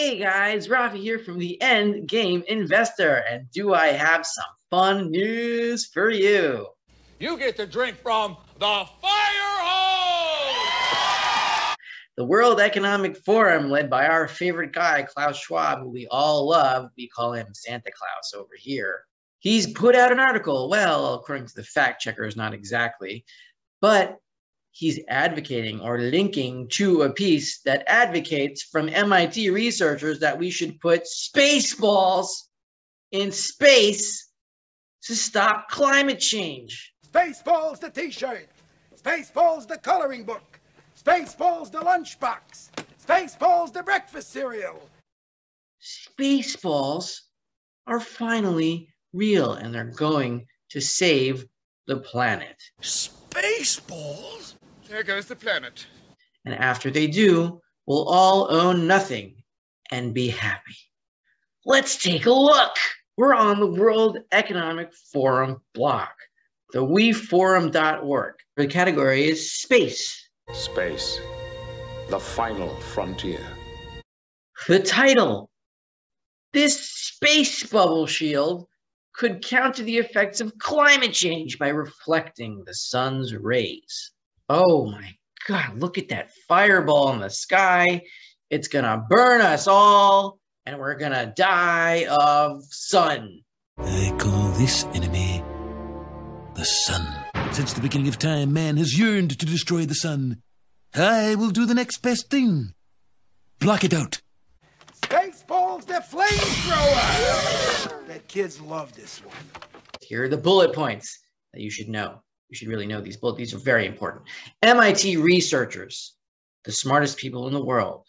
Hey guys, Rafi here from the End Game Investor, and do I have some fun news for you? You get to drink from the fire hose! The World Economic Forum, led by our favorite guy, Klaus Schwab, who we all love, we call him Santa Claus over here. He's put out an article, well, according to the fact checkers, not exactly, but he's advocating or linking to a piece that advocates from MIT researchers that we should put Spaceballs in space to stop climate change. Spaceballs the t-shirt, Spaceballs the coloring book, Spaceballs the lunchbox, Spaceballs the breakfast cereal. Spaceballs are finally real, and they're going to save the planet. Spaceballs? There goes the planet. And after they do, we'll all own nothing and be happy. Let's take a look. We're on the World Economic Forum blog, the weforum.org. The category is space. Space, the final frontier. The title: this space bubble shield could counter the effects of climate change by reflecting the sun's rays. Oh my God, look at that fireball in the sky. It's gonna burn us all, and we're gonna die of sun. I call this enemy the sun. Since the beginning of time, man has yearned to destroy the sun. I will do the next best thing. Block it out. Spaceballs the flamethrower! That kids love this one. Here are the bullet points that you should know. You should really know these bullets. These are very important. MIT researchers, the smartest people in the world,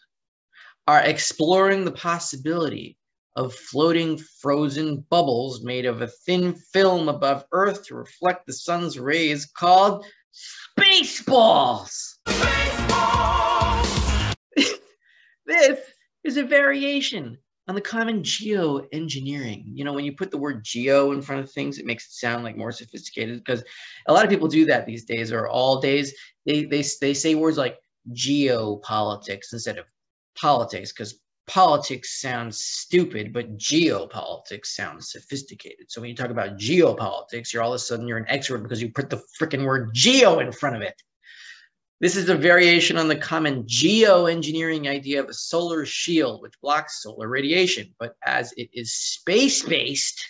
are exploring the possibility of floating frozen bubbles made of a thin film above Earth to reflect the sun's rays called Spaceballs. Spaceballs! This is a variation on the common geoengineering. You know, when you put the word geo in front of things, it makes it sound like more sophisticated, because a lot of people do that these days, or all days. They say words like geopolitics instead of politics, because politics sounds stupid, but geopolitics sounds sophisticated. So when you talk about geopolitics, you're all of a sudden you're an expert because you put the freaking word geo in front of it. This is a variation on the common geoengineering idea of a solar shield, which blocks solar radiation. But as it is space-based,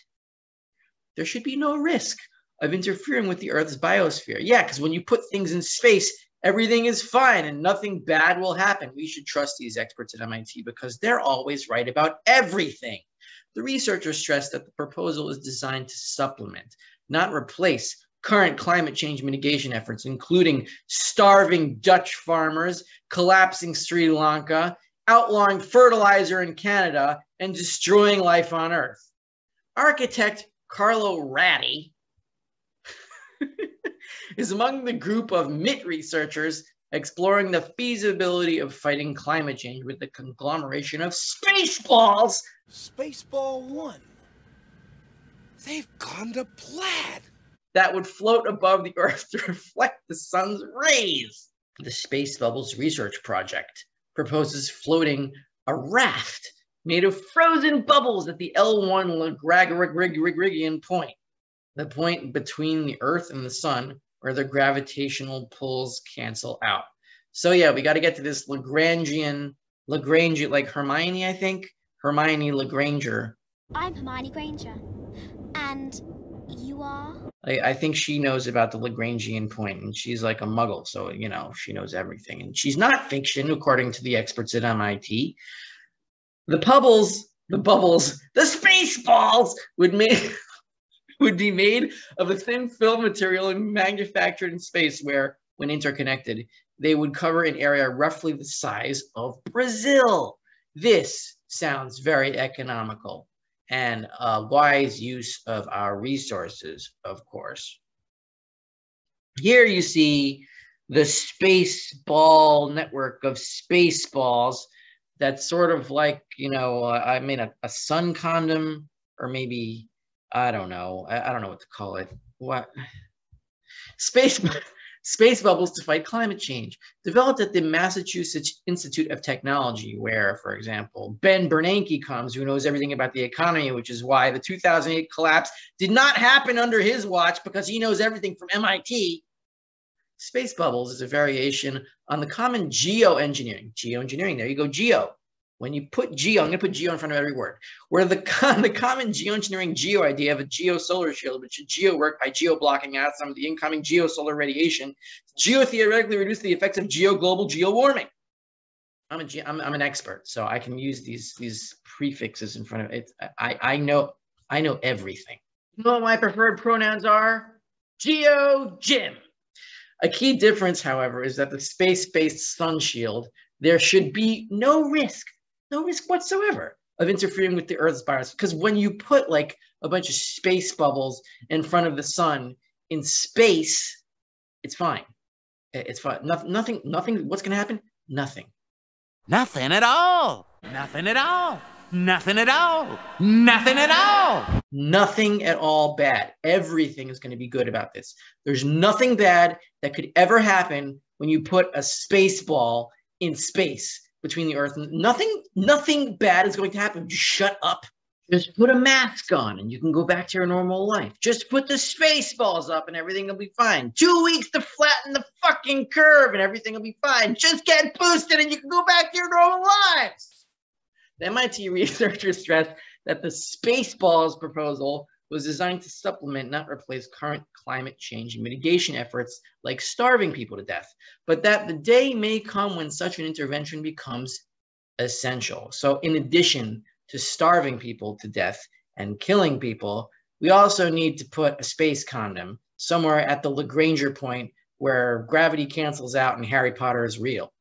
there should be no risk of interfering with the Earth's biosphere. Yeah, because when you put things in space, everything is fine and nothing bad will happen. We should trust these experts at MIT because they're always right about everything. The researchers stress that the proposal is designed to supplement, not replace, current climate change mitigation efforts, including starving Dutch farmers, collapsing Sri Lanka, outlawing fertilizer in Canada, and destroying life on Earth. Architect Carlo Ratti is among the group of MIT researchers exploring the feasibility of fighting climate change with the conglomeration of Spaceballs. Spaceball 1. They've gone to plaid. That would float above the Earth to reflect the sun's rays. The Space Bubbles Research Project proposes floating a raft made of frozen bubbles at the L1 Lagrangian point, the point between the Earth and the sun where the gravitational pulls cancel out. So yeah, we got to get to this Lagrangian, like Hermione, I think. Hermione Lagrange. I'm Hermione Granger. And you are? I think she knows about the Lagrangian point, and she's like a muggle, so, you know, she knows everything. And she's not fiction, according to the experts at MIT. The Spaceballs would be made of a thin film material and manufactured in space where, when interconnected, they would cover an area roughly the size of Brazil. This sounds very economical and a wise use of our resources, of course. Here you see the Spaceball network of Spaceballs. That's sort of like, you know, I made a sun condom, or maybe, I don't know. I don't know what to call it. What? Space bubbles to fight climate change, developed at the Massachusetts Institute of Technology, where, for example, Ben Bernanke comes, who knows everything about the economy, which is why the 2008 collapse did not happen under his watch, because he knows everything from MIT. Space bubbles is a variation on the common geoengineering. Geoengineering, there you go, geo. When you put geo, I'm going to put geo in front of every word, where the common geoengineering geo idea of a geosolar shield, which is geo work by geo-blocking out some of the incoming geosolar radiation, geotheoretically reduce the effects of geoglobal geowarming. I'm an expert, so I can use these prefixes in front of it. I know everything. You know what my preferred pronouns are? Geo, Jim. A key difference, however, is that the space-based sun shield, there should be no risk whatsoever of interfering with the Earth's biosphere. Because when you put like a bunch of space bubbles in front of the sun in space, it's fine. It's fine. Nothing. What's going to happen? Nothing. Nothing at all. Nothing at all. Nothing at all. Nothing at all. Nothing at all bad. Everything is going to be good about this. There's nothing bad that could ever happen when you put a space ball in space between the Earth and nothing bad is going to happen. Just shut up. Just put a mask on and you can go back to your normal life. Just put the space balls up and everything will be fine. 2 weeks to flatten the fucking curve and everything will be fine. Just get boosted and you can go back to your normal lives. The MIT researchers stressed that the Spaceballs proposal was designed to supplement, not replace, current climate change mitigation efforts like starving people to death, but that the day may come when such an intervention becomes essential. So in addition to starving people to death and killing people, we also need to put a space condom somewhere at the Lagrange point where gravity cancels out and Harry Potter is real.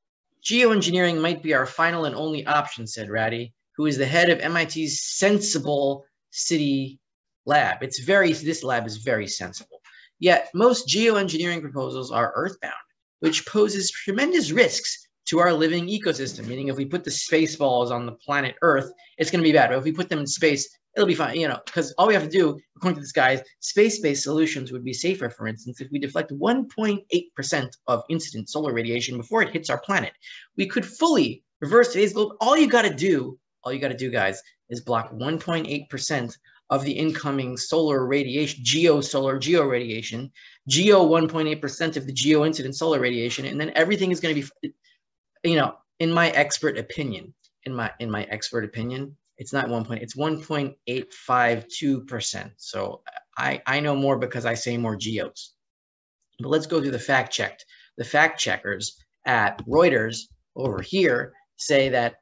Geoengineering might be our final and only option, said Ratty, who is the head of MIT's Sensible City lab. This lab is very sensible. Yet most geoengineering proposals are earthbound, which poses tremendous risks to our living ecosystem. Meaning, if we put the space balls on the planet Earth, it's going to be bad. But if we put them in space, it'll be fine. You know, because all we have to do, according to this guy, space-based solutions would be safer. For instance, if we deflect 1.8% of incident solar radiation before it hits our planet, we could fully reverse today's globe. All you got to do, guys, is block 1.8% of the incoming solar radiation, geo radiation, 1.8% of the geo incident solar radiation, and then everything is going to be, you know, in my expert opinion, it's not 1. It's 1.852%. So I know more because I say more geos. But let's go through the fact checked. The fact checkers at Reuters over here say that,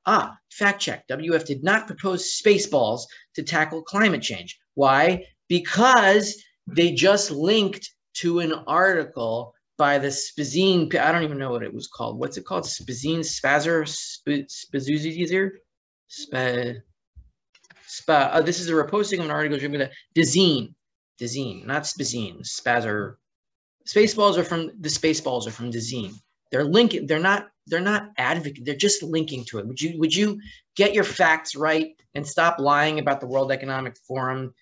fact check, WF did not propose Spaceballs to tackle climate change. Why? Because they just linked to an article by the Spazine, I don't even know what it was called. What's it called? Spazine, Spazuzizer? This is a reposting of an article driven by Dezeen, not Spazine, Spaceballs are from Dezeen. They're linking, they're not advocating, they're just linking to it. Would you get your facts right and stop lying about the World Economic Forum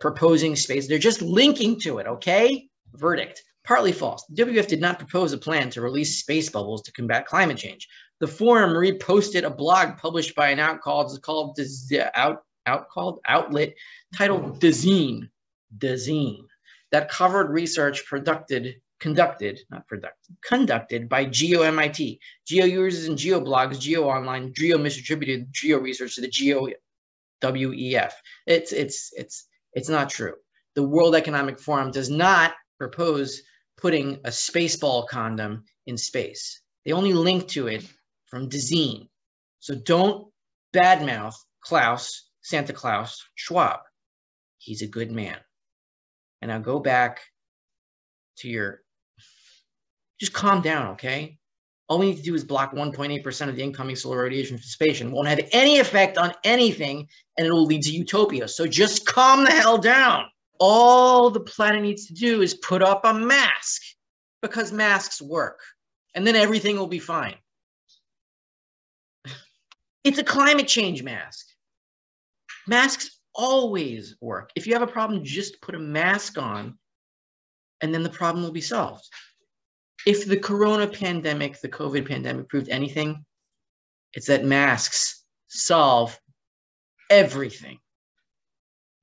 proposing space? They're just linking to it, okay? Verdict. Partly false. The WF did not propose a plan to release space bubbles to combat climate change. The forum reposted a blog published by an outlet titled Dezeen, that covered research conducted by Geo MIT. Geo users and Geo blogs, Geo Online, Geo misattributed Geo research to the Geo WEF. It's not true. The World Economic Forum does not propose putting a spaceball condom in space. They only link to it from Dezeen. So don't badmouth Klaus, Santa Claus, Schwab. He's a good man. And now go back to just calm down, okay? All we need to do is block 1.8% of the incoming solar radiation from space and won't have any effect on anything, and it will lead to utopia. So just calm the hell down. All the planet needs to do is put up a mask, because masks work, and then everything will be fine. It's a climate change mask. Masks always work. If you have a problem, just put a mask on, and then the problem will be solved. If the corona pandemic, the COVID pandemic proved anything, it's that masks solve everything.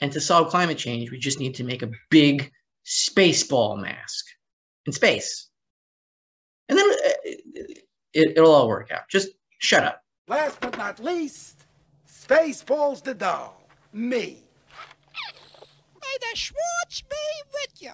And to solve climate change, we just need to make a big spaceball mask in space. And then it'll all work out. Just shut up. Last but not least, Spaceballs the doll. Me. May the Schwartz be with you.